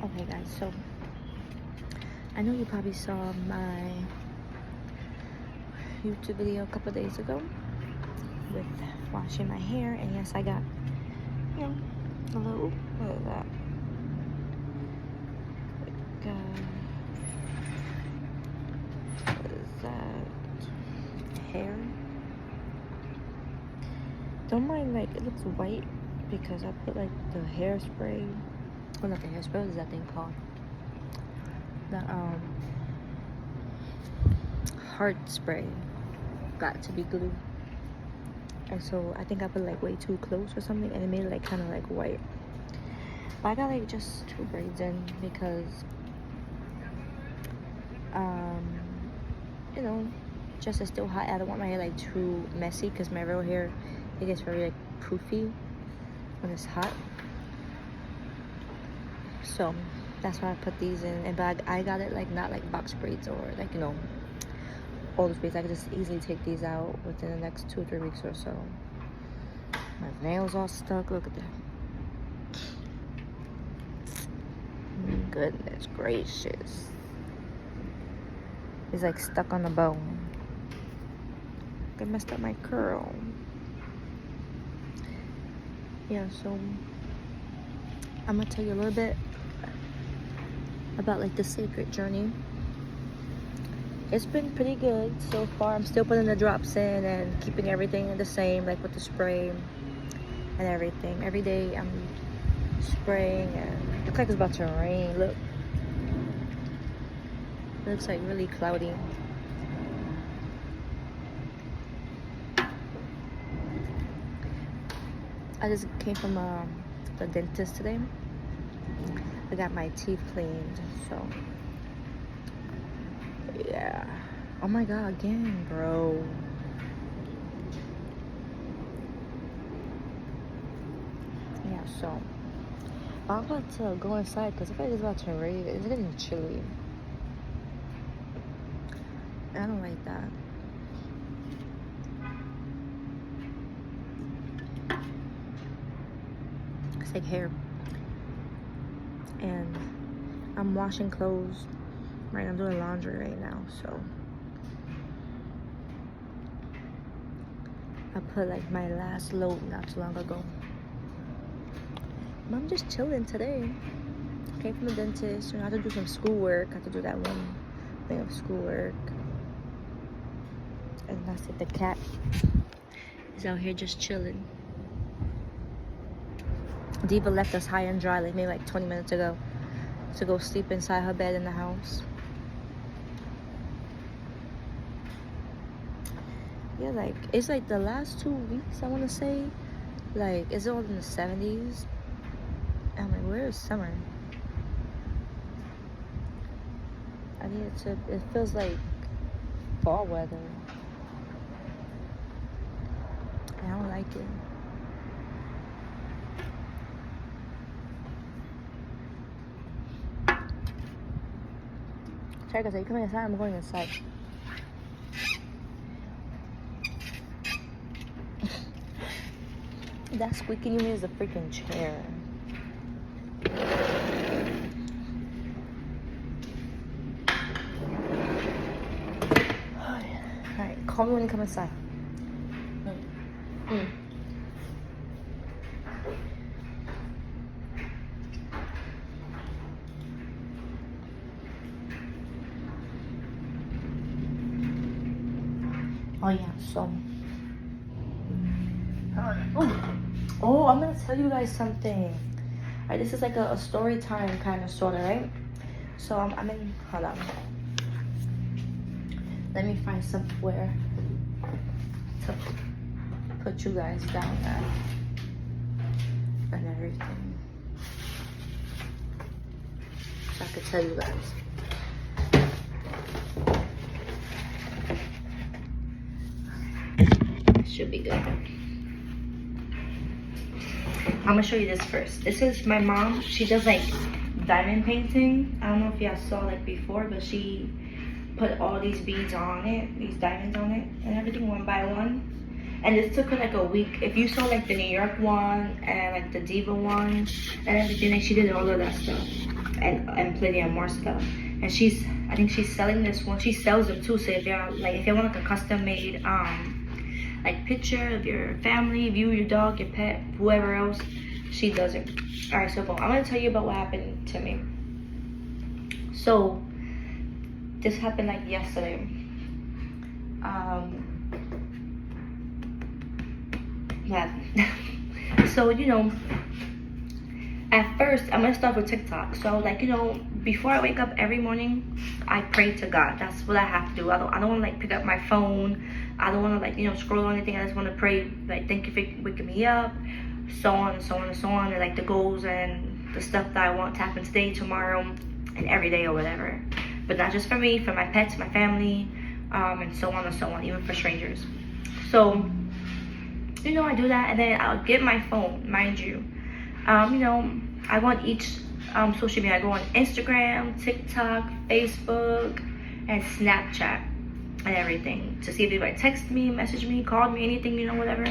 Okay guys, so I know you probably saw my YouTube video a couple days ago with washing my hair, and yes, I got, you know, a little, what is that? Like, what is that? Hair? Don't mind, like, it looks white because I put like the hairspray, well, not the hairspray, what is that thing called? The heart spray got to be glued, and so I think I put like way too close or something, and it made it like kind of like white. But I got like just 2 braids in because you know, just it's still hot. I don't want my hair like too messy because my real hair, it gets very like poofy when it's hot. So that's why I put these in. And but I got it like not like box braids or like, you know, all the braids. I could just easily take these out within the next 2 or 3 weeks or so. My nails all stuck. Look at that. Goodness gracious. It's like stuck on the bone. I messed up my curl. Yeah, so I'm gonna tell you a little bit about like the sacred journey. It's been pretty good so far. I'm still putting the drops in and keeping everything the same, like with the spray and everything. Every day I'm spraying, and it looks like it's about to rain. Look, it looks like really cloudy. I just came from the dentist today. I got my teeth cleaned, so yeah. Oh my god, again, bro. Yeah, so I'm about to go inside because I feel like it's about to rain. It's getting chilly. I don't like that. It's like hair. And I'm washing clothes. Right, I'm doing laundry right now, so I put like my last load not too long ago. I'm just chilling today. Came from the dentist. You know, I had to do some schoolwork. I had to do that one thing of schoolwork. And that's it. The cat is out here just chilling. Diva left us high and dry like maybe like 20 minutes ago to go sleep inside her bed in the house. Yeah, like it's like the last 2 weeks, I want to say, like it's all in the 70s. I'm like, where is summer? I need it to, it feels like fall weather. I don't like it. Sorry guys, are you coming inside? I'm going inside. That squeaking you hear is a freaking chair. Alright, call me when you come inside. Oh yeah, so oh, I'm gonna tell you guys something. Alright, this is like a story time kind of sorta, right? So I'm in, hold on. Let me find somewhere to put you guys down at and everything, so I could tell you guys. Should be good. I'm gonna show you this first. This is my mom. She does like diamond painting. I don't know if y'all saw like before, but she put all these beads on it, these diamonds on it, and everything one by one. And this took her like a week. If you saw like the New York one and like the Diva one and everything, like she did all of that stuff. and plenty of more stuff. And I think she's selling this one. She sells them too. So if you're like, if you want like a custom made like picture of your family, of you, your dog, your pet, whoever else, she does it. All right, so boom, I'm gonna tell you about what happened to me. So this happened like yesterday. Yeah. So at first I'm gonna start with TikTok. So like before I wake up every morning, I pray to God. That's what I have to do. I don't want to like pick up my phone. I don't want to like scroll or anything. I just want to pray, like, thank you for waking me up, so on and so on and so on, and like the goals and the stuff that I want to happen today, tomorrow, and every day or whatever. But not just for me, for my pets, my family, and so on and so on, even for strangers. So I do that, and then I'll get my phone, mind you. I go on each social media. I go on Instagram, TikTok, Facebook, and Snapchat and everything to see if anybody texted me, messaged me, called me, anything, whatever.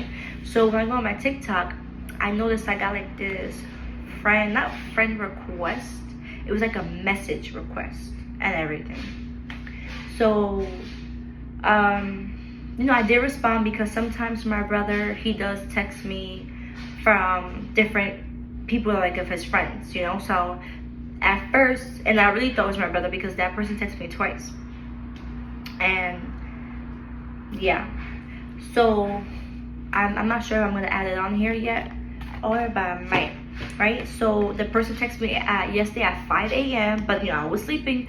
So when I go on my TikTok, I noticed I got like this not friend request. It was like a message request and everything. So I did respond because sometimes my brother, he does text me from different people, like of his friends, So at first, and I really thought it was my brother because that person texted me twice. And yeah, so I'm not sure if I'm going to add it on here yet, but I might, right? So the person texted me yesterday at 5 a.m. but I was sleeping.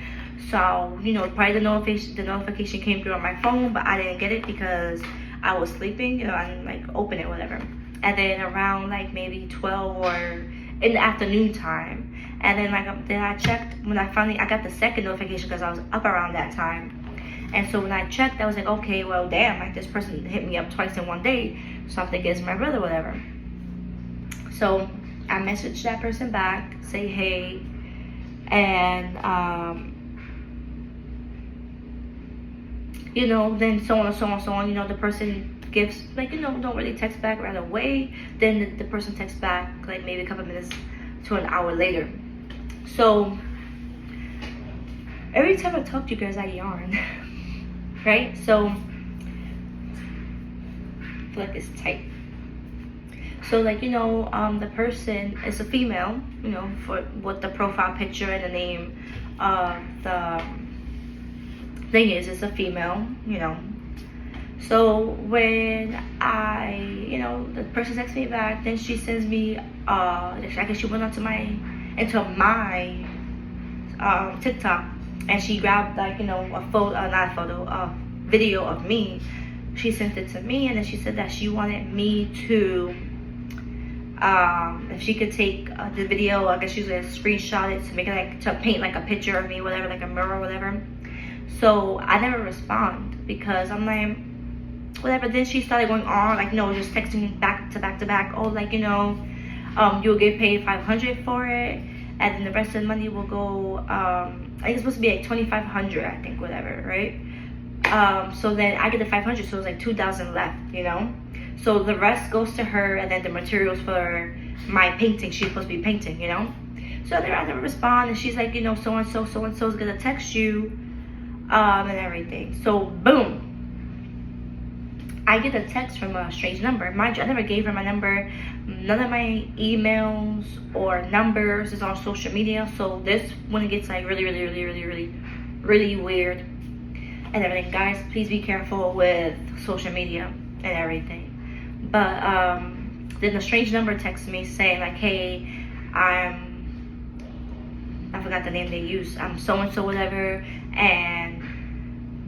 So probably the notification came through on my phone, but I didn't get it because I was sleeping. I didn't like open it, whatever. And then around like maybe 12 or in the afternoon time, and then then I checked when I got the second notification because I was up around that time. And so when I checked, I was like, okay, well, damn, like this person hit me up twice in one day, so I'm thinking it's my brother, whatever. So I messaged that person back, say hey, and then so on and so on and so on. The person gives like don't really text back right away. Then the person texts back like maybe a couple minutes to an hour later. So every time I talk to you guys, I yarn. Right? So I feel like it's tight. So like the person is a female, for what the profile picture and the name of the thing is, it's a female, So when the person texts me back, then she sends me I guess she went into my TikTok, and she grabbed like a video of me. She sent it to me, and then she said that she wanted me to if she could take the video, I guess she was gonna screenshot it to make it like to paint like a picture of me, whatever, like a mirror, whatever. So I never respond because I'm like, whatever. Then she started going on like just texting back to back. Oh, like you'll get paid $500 for it, and then the rest of the money will go. I think it's supposed to be like $2,500, I think, whatever, right? So then I get the $500, so it's like $2,000 left, So the rest goes to her, and then the materials for my painting she's supposed to be painting, So then I never respond, and she's like, so and so is gonna text you, and everything. So boom, I get a text from a strange number. Mind you, I never gave her my number. None of my emails or numbers is on social media. So this when it gets like really weird and everything. Guys, please be careful with social media and everything. But then the strange number texts me saying like, hey, I forgot the name they used. I'm so and so whatever, and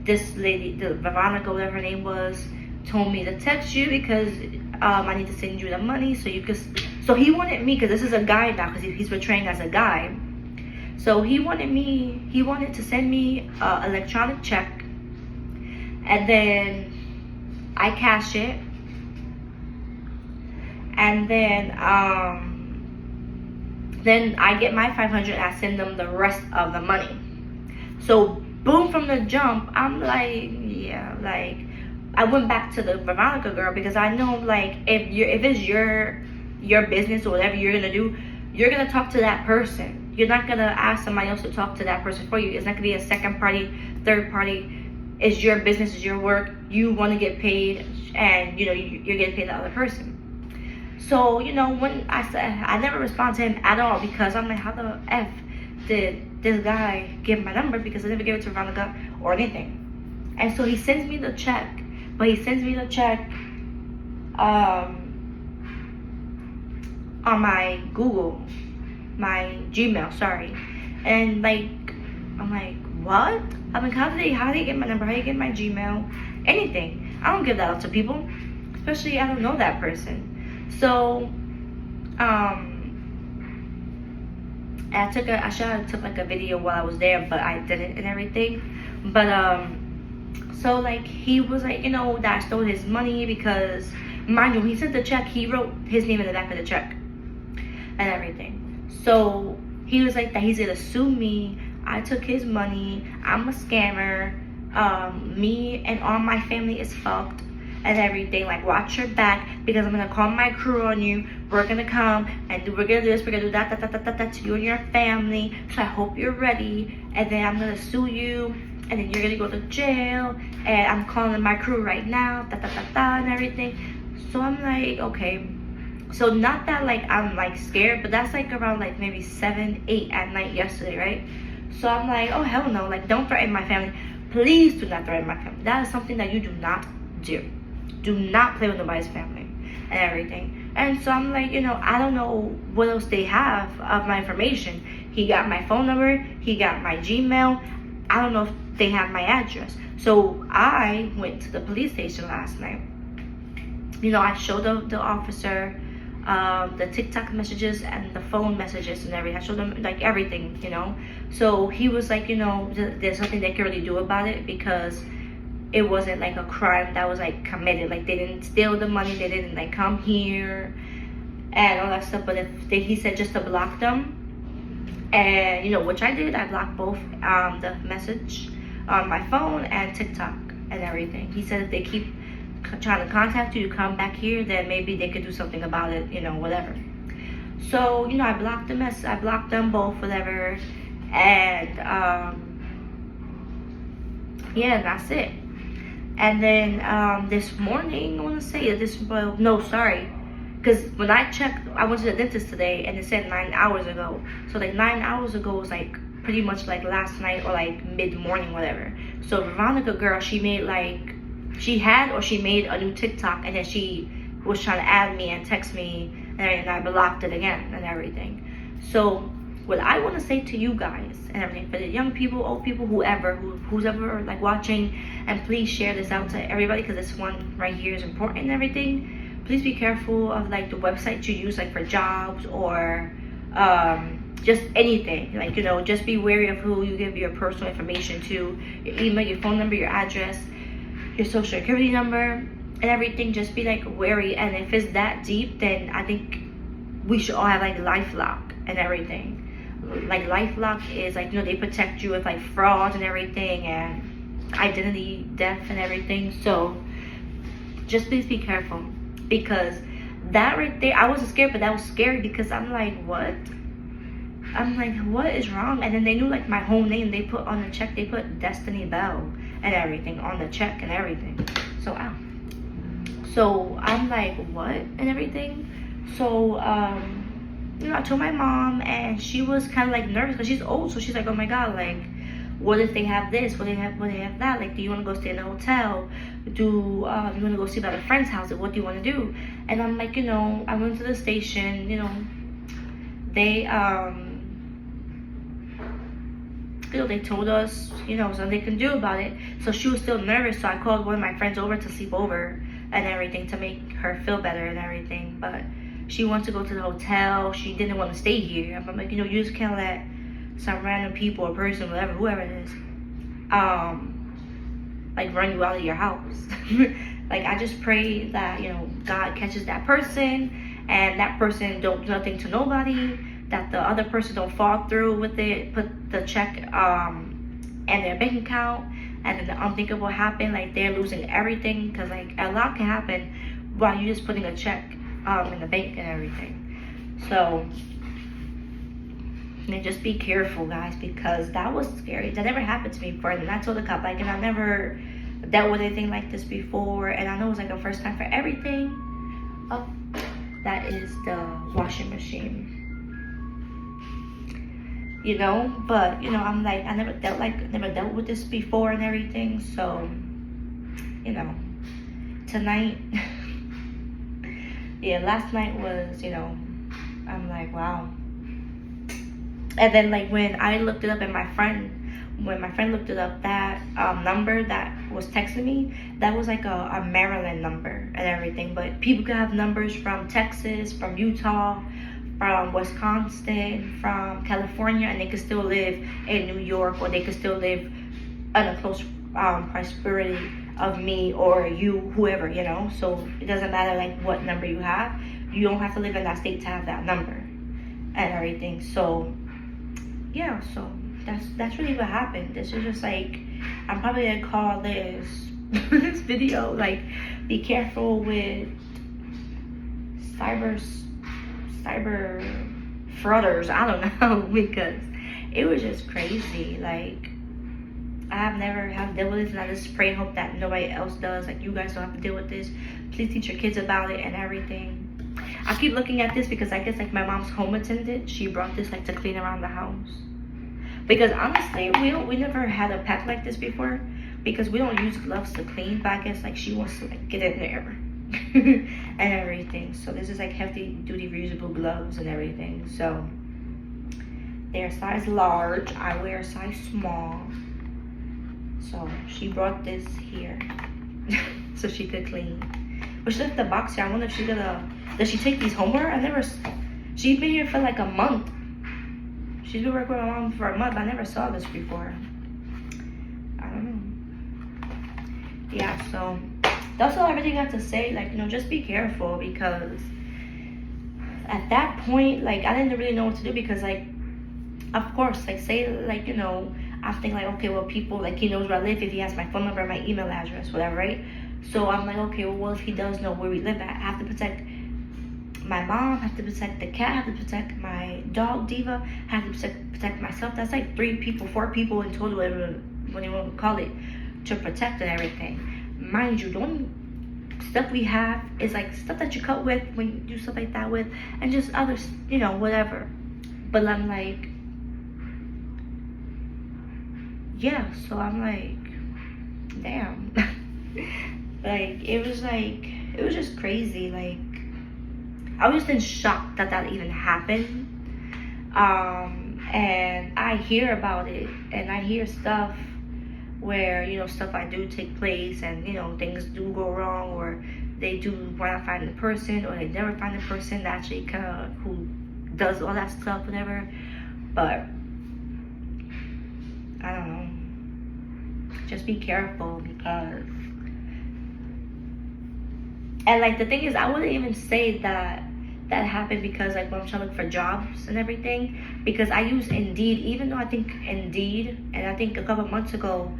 this lady, the Veronica, whatever her name was, told me to text you because I need to send you the money so you could. So he wanted me, because this is a guy now, because he's portraying as a guy. So he wanted to send me an electronic check, and then I cash it, and then I get my $500 and I send them the rest of the money. So boom, from the jump, I'm like, yeah, like I went back to the Veronica girl, because I know like if it's your business or whatever you're gonna do, you're gonna talk to that person. you're not gonna ask somebody else to talk to that person for you. It's not gonna be a second party, third party. It's your business, it's your work. You want to get paid, and you know you're getting paid the other person. So you know, when I said, I never respond to him at all, because I'm like, how the f did this guy give my number? Because I never gave it to Veronica or anything. And so he sends me the check, but he sends me the check on my Gmail, sorry. And like, I'm like, what? I'm like, how do they get my number? How do they get my Gmail? Anything. I don't give that out to people, especially I don't know that person. So, I should have took like a video while I was there, but I didn't and everything. But so like he was like, you know, that I stole his money, because mind you, he sent the check, he wrote his name in the back of the check and everything. So he was like that he's gonna sue me. I took his money. I'm a scammer. Me and all my family is fucked and everything. Like, watch your back, because I'm gonna call my crew on you. We're gonna come and we're gonna do this. We're gonna do that to you and your family. So I hope you're ready. And then I'm gonna sue you. And then you're gonna go to jail. And I'm calling my crew right now. And everything. So I'm like, okay. So not that like I'm like scared, but that's like around like maybe 7, 8 at night yesterday, right? So I'm like, oh hell no, like don't threaten my family. Please do not threaten my family. That is something that you do not do. Do not play with nobody's family and everything. And so I'm like, you know, I don't know what else they have of my information. He got my phone number, he got my Gmail. I don't know if they have my address. So I went to the police station last night. You know, I showed the officer the TikTok messages and the phone messages and everything. I showed them like everything, you know. So he was like, you know, there's nothing they can really do about it, because it wasn't like a crime that was like committed. Like, they didn't steal the money, they didn't like come here and all that stuff. But he said just to block them, and you know, which I did. I blocked both the message on my phone and TikTok and everything. He said if they keep trying to contact you to come back here, then maybe they could do something about it, you know, whatever. So, you know, I blocked them both, whatever. And yeah, that's it. And then this morning, I want to say because when I checked, I went to the dentist today and it said 9 hours ago. So like 9 hours ago was like pretty much like last night or like mid-morning, whatever. So Veronica girl, she made a new TikTok, and then she was trying to add me and text me, and I blocked it again and everything. So what I want to say to you guys and everything, for the young people, old people, who's ever like watching, and please share this out to everybody, because this one right here is important and everything. Please be careful of like the websites you use, like for jobs or just anything. Like, you know, just be wary of who you give your personal information to, your email, your phone number, your address, your social security number and everything. Just be like wary. And if it's that deep, then I think we should all have like LifeLock and everything. Like LifeLock is like, you know, they protect you with like fraud and everything, and identity theft and everything. So just please be careful, because that right there, I wasn't scared, but that was scary, because I'm like, what is wrong? And then they knew like my whole name. They put on the check, they put Destiny Bell and everything on the check and everything. So so I'm like, what and everything. So you know, I told my mom, and she was kind of like nervous, because she's old. So she's like, oh my god, like what if they have this, what if they have that, like do you want to go stay in a hotel, do you want to go sleep at a friend's house, what do you want to do? And I'm like, you know, I went to the station, you know, they you know, they told us, you know, something they can do about it. So she was still nervous, so I called one of my friends over to sleep over and everything, to make her feel better and everything. But she wanted to go to the hotel. She didn't want to stay here. I'm like, you know, you just can't let some random people or person, whatever, whoever it is, like run you out of your house. Like, I just pray that, you know, God catches that person, and that person don't do nothing to nobody, that the other person don't fall through with it, put the check in their bank account, and then the unthinkable happen, like they're losing everything, because like a lot can happen while you're just putting a check in the bank and everything. So And just be careful, guys, because that was scary. That never happened to me before. And I told the cop, like, and I never dealt with anything like this before. And I know it was like a first time for everything. Oh, that is the washing machine. You know, but you know, I'm like, I never dealt with this before and everything. So, you know, tonight, yeah, last night was, you know, I'm like, wow. And then like when I looked it up, and when my friend looked it up, that number that was texting me, that was like a Maryland number and everything. But people could have numbers from Texas, from Utah, from Wisconsin, from California, and they could still live in New York, or they could still live in a close proximity of me or you, whoever, you know. So it doesn't matter like what number you have. You don't have to live in that state to have that number and everything. So yeah, so that's really what happened. This is just like, I'm probably gonna call this this video like, be careful with cyber frauders. I don't know, because it was just crazy. Like, I have never dealt with this, and I just pray and hope that nobody else does. Like, you guys don't have to deal with this. Please teach your kids about it and everything. I keep looking at this because I guess like my mom's home attendant, she brought this like to clean around the house. Because honestly, we never had a pet like this before, because we don't use gloves to clean. But I guess like she wants to like get in there and everything. So this is like heavy duty reusable gloves and everything. So they're size large. I wear size small. So she brought this here so she could clean. But she left the box here. I wonder if she's gonna, does she take these homeward? She's been here for like a month. She's been working with my mom for a month. I never saw this before. I don't know. Yeah, so that's all I really got to say. Like, you know, just be careful, because at that point, like, I didn't really know what to do, because like, of course, like, say like, you know, I think like, okay, well, people, like, he knows where I live if he has my phone number, my email address, whatever, right? So I'm like, okay, well, what if he does know where we live at? I have to protect my mom, I have to protect the cat, I have to protect my dog, Diva, I have to protect myself. That's like 4 people in total, when you want to call it, to protect and everything. Mind you, the only stuff we have is like stuff that you cut with when you do stuff like that with, and just others, you know, whatever. But I'm like, yeah, so I'm like, damn. Like, it was just crazy. Like, I was just in shock that even happened. And I hear about it, and I hear stuff where, you know, stuff I do take place, and, you know, things do go wrong, or they do want to find the person, or they never find the person that actually who does all that stuff, whatever. But I don't know. Just be careful, because, and like the thing is, I wouldn't even say that happened because like when I'm trying to look for jobs and everything, because I use Indeed, even though I think Indeed, and I think a couple months ago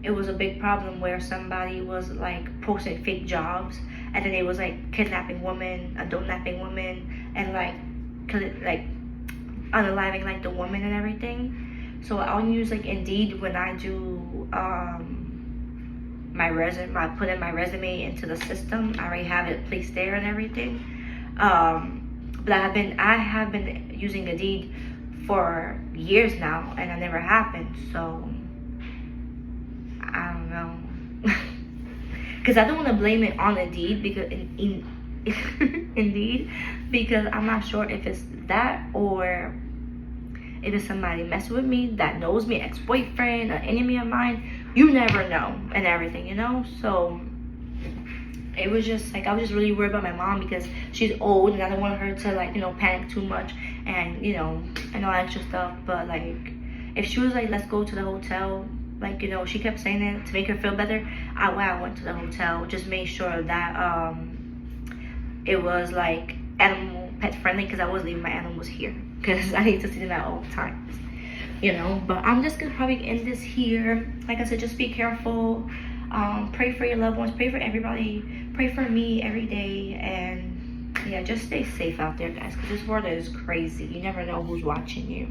it was a big problem where somebody was like posting fake jobs, and then they was like kidnapping women, adult-napping women, and like unaliving like the woman and everything. So I'll use like Indeed when I do my resume. I put in my resume into the system. I already have it placed there and everything. But I have been using Indeed for years now, and it never happened. So I don't know, because I don't want to blame it on Indeed, because Indeed, because I'm not sure if it's that, or if it's somebody messing with me that knows me, ex-boyfriend, an enemy of mine. You never know and everything, you know. So it was just like, I was just really worried about my mom, because she's old and I don't want her to like, you know, panic too much, and you know, and all extra stuff. But like, if she was like, let's go to the hotel, like, you know, she kept saying it to make her feel better, I went to the hotel, just made sure that it was like pet friendly, because I was leaving my animals here, because I need to see them at all times, you know. But I'm just gonna probably end this here. Like I said, just be careful. Pray for your loved ones, pray for everybody, pray for me every day, and yeah, just stay safe out there, guys, because this world is crazy. You never know who's watching you.